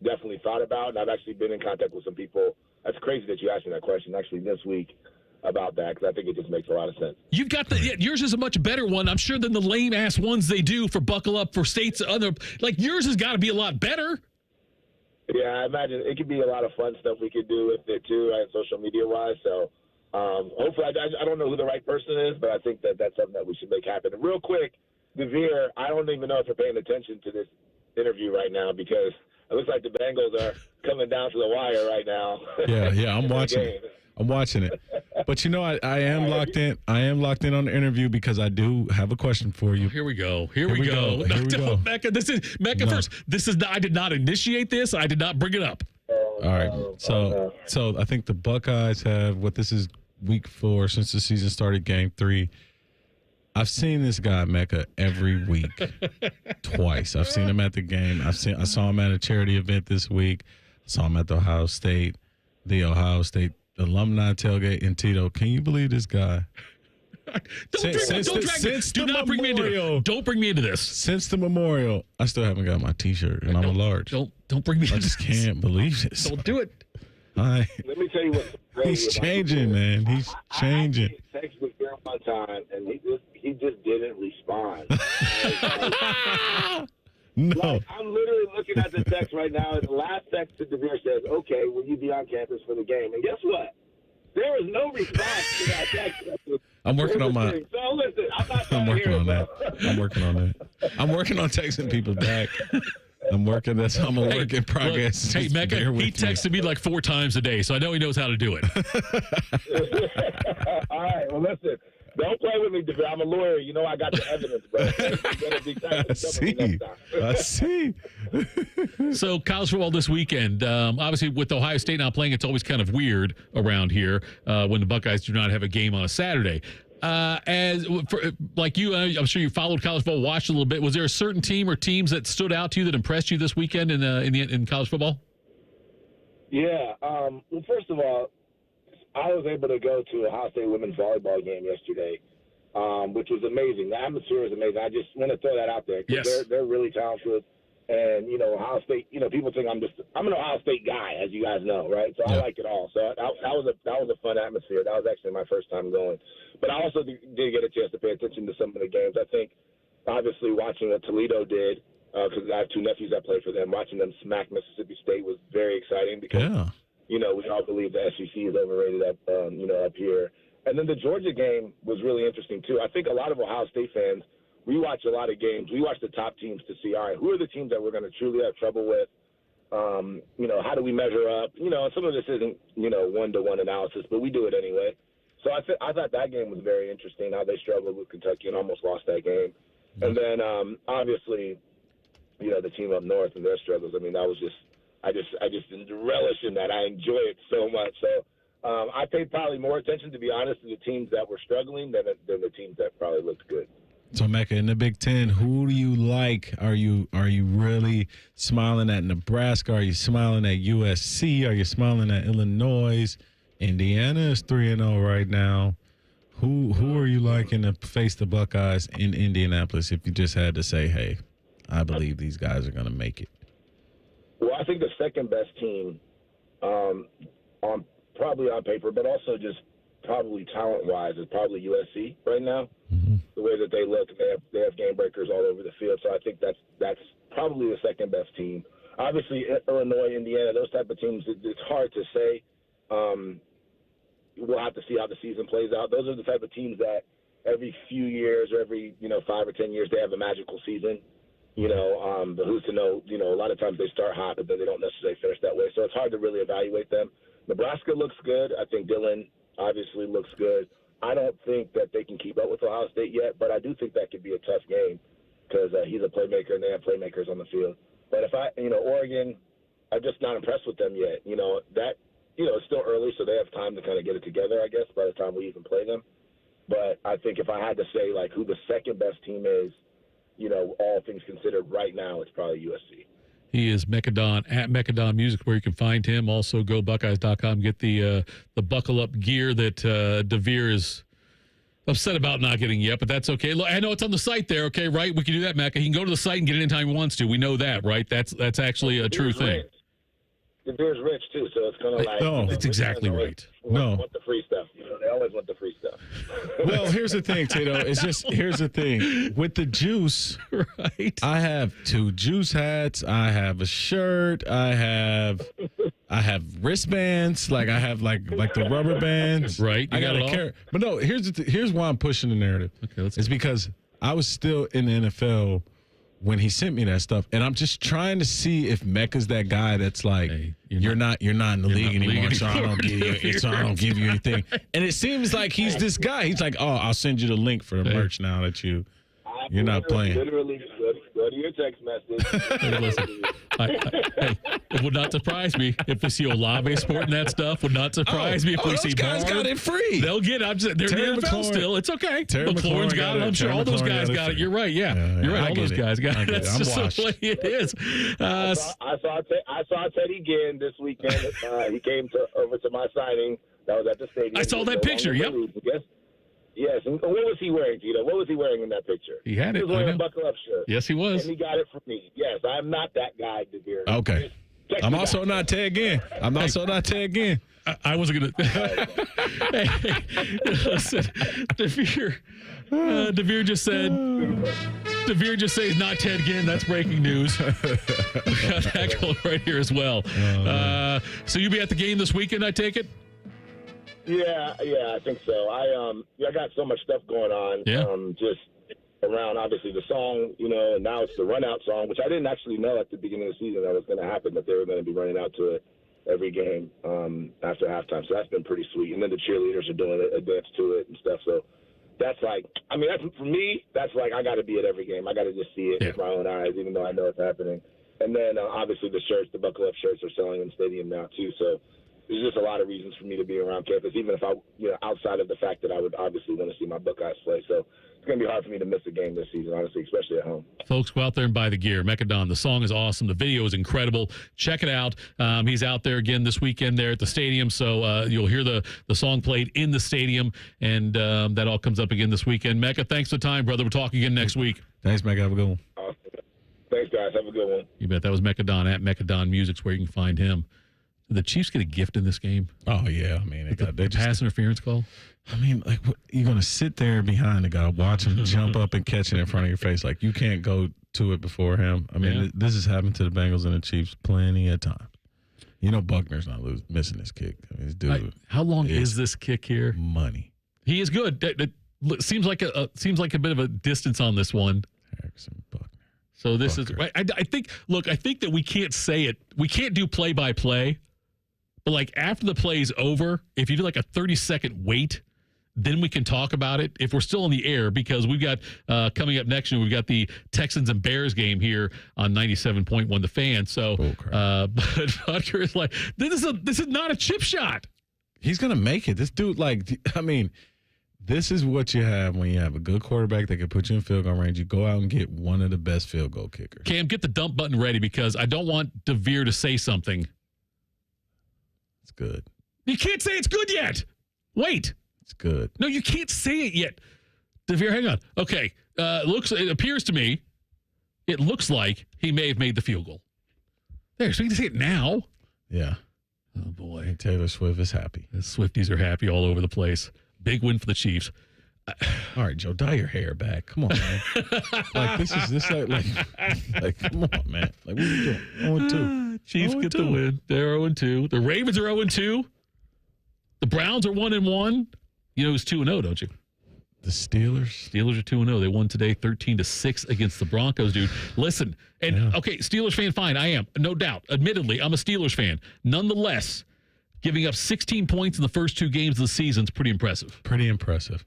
definitely thought about, and I've actually been in contact with some people. That's crazy that you asked me that question, actually, this week about that, because I think it just makes a lot of sense. You've got yours is a much better one, I'm sure, than the lame ass ones they do for Buckle Up for states. Yours has got to be a lot better. Yeah, I imagine it could be a lot of fun stuff we could do with it too, right, social media wise. So hopefully, I don't know who the right person is, but I think that's something that we should make happen. And real quick, Devier, I don't even know if you're paying attention to this interview right now, because it looks like the Bengals are coming down to the wire right now. Yeah, I'm watching it. But I am locked in. I am locked in on the interview because I do have a question for you. Here we go. Mekka, this is Mekka first. This is I did not initiate this. I did not bring it up. All right. So I think the Buckeyes have this is week 4 since the season started, game 3. I've seen this guy, Mekka, every week, twice. I've seen him at the game. I saw him at a charity event this week. I saw him at the Ohio State alumni tailgate in Tito. Can you believe this guy? Don't bring me into this. Since the memorial, I still haven't got my T-shirt, and I'm a large. Don't bring me into this. I just can't believe this. Don't do it. Let me tell you what's great. He's changing, man. He's changing. I texted with him one time, and he just didn't respond. No. I'm literally looking at the text right now, and the last text to Devier says, "Okay, will you be on campus for the game?" And guess what? There is no response to that text. I'm working on my. So listen, I'm working on that. I'm working on texting people back. I'm a work in progress. Hey, Mekka, he texted me like 4 times a day, so I know he knows how to do it. All right, well, listen. Don't play with me, Devier. I'm a lawyer. You know I got the evidence, bro. I see. So college football this weekend. Obviously, with Ohio State not playing, it's always kind of weird around here when the Buckeyes do not have a game on a Saturday. Like you, I'm sure you followed college football, watched a little bit. Was there a certain team or teams that stood out to you that impressed you this weekend in college football? Yeah. Well, first of all, I was able to go to a Ohio State women's volleyball game yesterday, which was amazing. The atmosphere is amazing. I just want to throw that out there because they're really talented. And, Ohio State, people think I'm an Ohio State guy, as you guys know, right? So I like it all. So that was a fun atmosphere. That was actually my first time going. But I also did get a chance to pay attention to some of the games. I think, obviously, watching what Toledo did, because I have 2 nephews that played for them, watching them smack Mississippi State was very exciting because, we all believe the SEC is overrated up here. And then the Georgia game was really interesting, too. I think a lot of Ohio State fans, we watch a lot of games. We watch the top teams to see, all right, who are the teams that we're going to truly have trouble with? How do we measure up? Some of this isn't, one-to-one analysis, but we do it anyway. So I thought that game was very interesting, how they struggled with Kentucky and almost lost that game. And then, obviously, the team up north and their struggles. I mean, that was just I just relish in that. I enjoy it so much. So I paid probably more attention, to be honest, to the teams that were struggling than the teams that probably looked good. So, Mekka, in the Big Ten, who do you like? Are you really smiling at Nebraska? Are you smiling at USC? Are you smiling at Illinois? Indiana is 3-0 right now. Who are you liking to face the Buckeyes in Indianapolis if you just had to say, hey, I believe these guys are going to make it? Well, I think the second best team, probably on paper, but also just probably talent-wise, is probably USC right now. Mm-hmm. The way that they look, they have game breakers all over the field. So I think that's probably the second best team. Obviously, Illinois, Indiana, those type of teams, it's hard to say. we'll have to see how the season plays out. Those are the type of teams that every few years or every 5 or 10 years they have a magical season. But who's to know? A lot of times they start hot, but then they don't necessarily finish that way. So it's hard to really evaluate them. Nebraska looks good. I think Dylan obviously looks good. I don't think that they can keep up with Ohio State yet, but I do think that could be a tough game because he's a playmaker and they have playmakers on the field. But Oregon, I'm just not impressed with them yet. It's still early, so they have time to kind of get it together, I guess, by the time we even play them. But I think if I had to say, who the second best team is, all things considered right now, it's probably USC. He is Mekka Don at Mekka Don Music, where you can find him. Also, go Buckeyes.com. Get the buckle up gear that Devier is upset about not getting yet, but that's okay. Look, I know it's on the site there. Okay, right? We can do that, Mekka. He can go to the site and get it anytime he wants to. We know that, right? That's actually a true thing. Devere's rich too, so it's kind of like. No, that's exactly right. Want the free stuff. They always want the free stuff. Well, here's the thing, Tito. Here's the thing with the juice. Right. I have 2 juice hats. I have a shirt. I have wristbands. I have like the rubber bands. Right. I got a carrot. But no, here's why I'm pushing the narrative. Okay, it's because I was still in the NFL when he sent me that stuff, and I'm just trying to see if Mecca's that guy that's like, hey, you're not in the league anymore, so I don't give you anything. And it seems like he's this guy. He's like, oh, I'll send you the link for the merch now that you're not playing. Literally, go to your text message. Hey, listen, it would not surprise me if we see Olave sporting that stuff. Would not surprise me if we see guys Barr. got it free. They'll get it. They're in the NFL still. It's okay. McLaurin's got it. I'm sure all those guys got it. You're right. Yeah, you're right. All those guys got it. That's just the way it is. I saw Teddy again this weekend. He came over to my signing. That was at the stadium. I saw that picture. Yep. Yes. And what was he wearing, Tito? What was he wearing in that picture? He had it. He was wearing a buckle-up shirt. Yes, he was. And he got it from me. Yes, I'm not that guy, Devier. Okay. I'm also not Ted Ginn. I wasn't going to. Listen, Devier just said he's not Ted Ginn. That's breaking news. We got that going right here as well. So you'll be at the game this weekend, I take it? Yeah, I think so. I got so much stuff going on. Yeah. Just around obviously the song, and now it's the run out song, which I didn't actually know at the beginning of the season that was going to happen, that they were going to be running out to it every game after halftime. So that's been pretty sweet. And then the cheerleaders are doing a dance to it and stuff. So that's that's for me. That's I got to be at every game. I got to just see it with my own eyes, even though I know it's happening. And then obviously the shirts, the buckle up shirts are selling in the stadium now too. So there's just a lot of reasons for me to be around campus, even if outside of the fact that I would obviously want to see my Buckeyes play. So it's going to be hard for me to miss a game this season, honestly, especially at home. Folks, go out there and buy the gear. Mekka Don, the song is awesome. The video is incredible. Check it out. He's out there again this weekend there at the stadium, so you'll hear the song played in the stadium, and that all comes up again this weekend. Mekka, thanks for the time, brother. We'll talk again next week. Thanks, Mekka. Have a good one. Awesome. Thanks, guys. Have a good one. You bet. That was Mekka Don at Mekka Don Music's where you can find him. Did the Chiefs get a gift in this game? Oh, yeah. I mean, they pass interference call? I mean, you're going to sit there behind the guy, watch him jump up and catch it in front of your face. You can't go to it before him. I mean, this has happened to the Bengals and the Chiefs plenty of times. Buckner's not missing this kick. I mean, this dude. How long is this kick here? Money. He is good. It seems like a bit of a distance on this one. Harrison Buckner. So this is right. I think that we can't say it. We can't do play by play. But after the play's over, if you do a 30-second wait, then we can talk about it if we're still on the air, because we've got coming up next year, we've got the Texans and Bears game here on 97.1 The Fan. So, but Butker is this is not a chip shot. He's going to make it. This dude, this is what you have when you have a good quarterback that can put you in field goal range. You go out and get one of the best field goal kickers. Cam, get the dump button ready, because I don't want Devier to say something. It's good. You can't say it's good yet. Wait. It's good. No, you can't say it yet. Devier, hang on. Okay. It appears to me, it looks like he may have made the field goal. There, so you can say it now. Yeah. Oh, boy. And Taylor Swift is happy. The Swifties are happy all over the place. Big win for the Chiefs. All right, Joe, dye your hair back. Come on, man. Come on, man. What are you doing? 0-2. Chiefs get the win. They're 0-2. The Ravens are 0-2. The Browns are 1-1. You know who's 2-0, don't you? The Steelers. Steelers are 2-0. They won today 13-6 against the Broncos, dude. Listen, and okay, Steelers fan, fine. I am, no doubt. Admittedly, I'm a Steelers fan. Nonetheless, giving up 16 points in the first 2 games of the season is pretty impressive. Pretty impressive.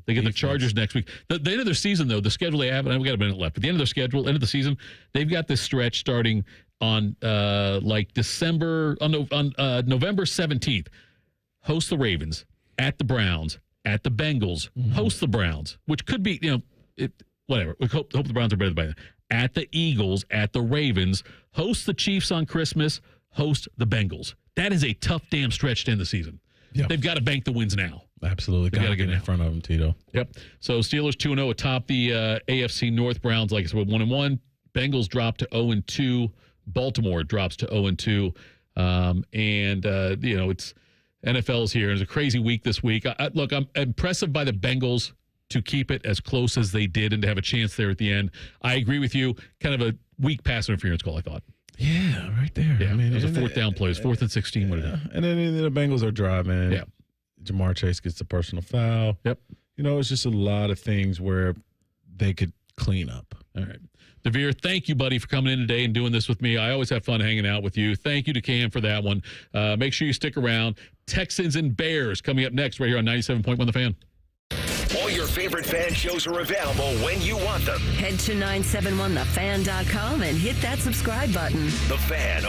They get the Chargers next week. The end of their season, though, the schedule they have, and we've got a minute left. At the end of their schedule, end of the season, they've got this stretch starting on November 17th. Host the Ravens, at the Browns, at the Bengals, host the Browns, which could be, whatever. We hope the Browns are better by then. At the Eagles, at the Ravens, host the Chiefs on Christmas, host the Bengals. That is a tough damn stretch to end the season. Yep. They've got to bank the wins now. Absolutely. Got to get in front of them, Tito. Yep. So Steelers 2-0 atop the AFC North. Browns, like I said, 1-1. Bengals drop to 0-2. Baltimore drops to 0-2. It's NFL's here. It's a crazy week this week. Look, I'm impressive by the Bengals to keep it as close as they did and to have a chance there at the end. I agree with you. Kind of a weak pass interference call, I thought. Yeah, right there. Yeah, I mean, it was a 4th down play. It was 4th and 16. What it is. And then the Bengals are driving. Yeah. Jamar Chase gets the personal foul. Yep. It's just a lot of things where they could clean up. All right. Devier, thank you, buddy, for coming in today and doing this with me. I always have fun hanging out with you. Thank you to Cam for that one. Make sure you stick around. Texans and Bears coming up next right here on 97.1 The Fan. All your favorite fan shows are available when you want them. Head to 971thefan.com and hit that subscribe button. The Fan.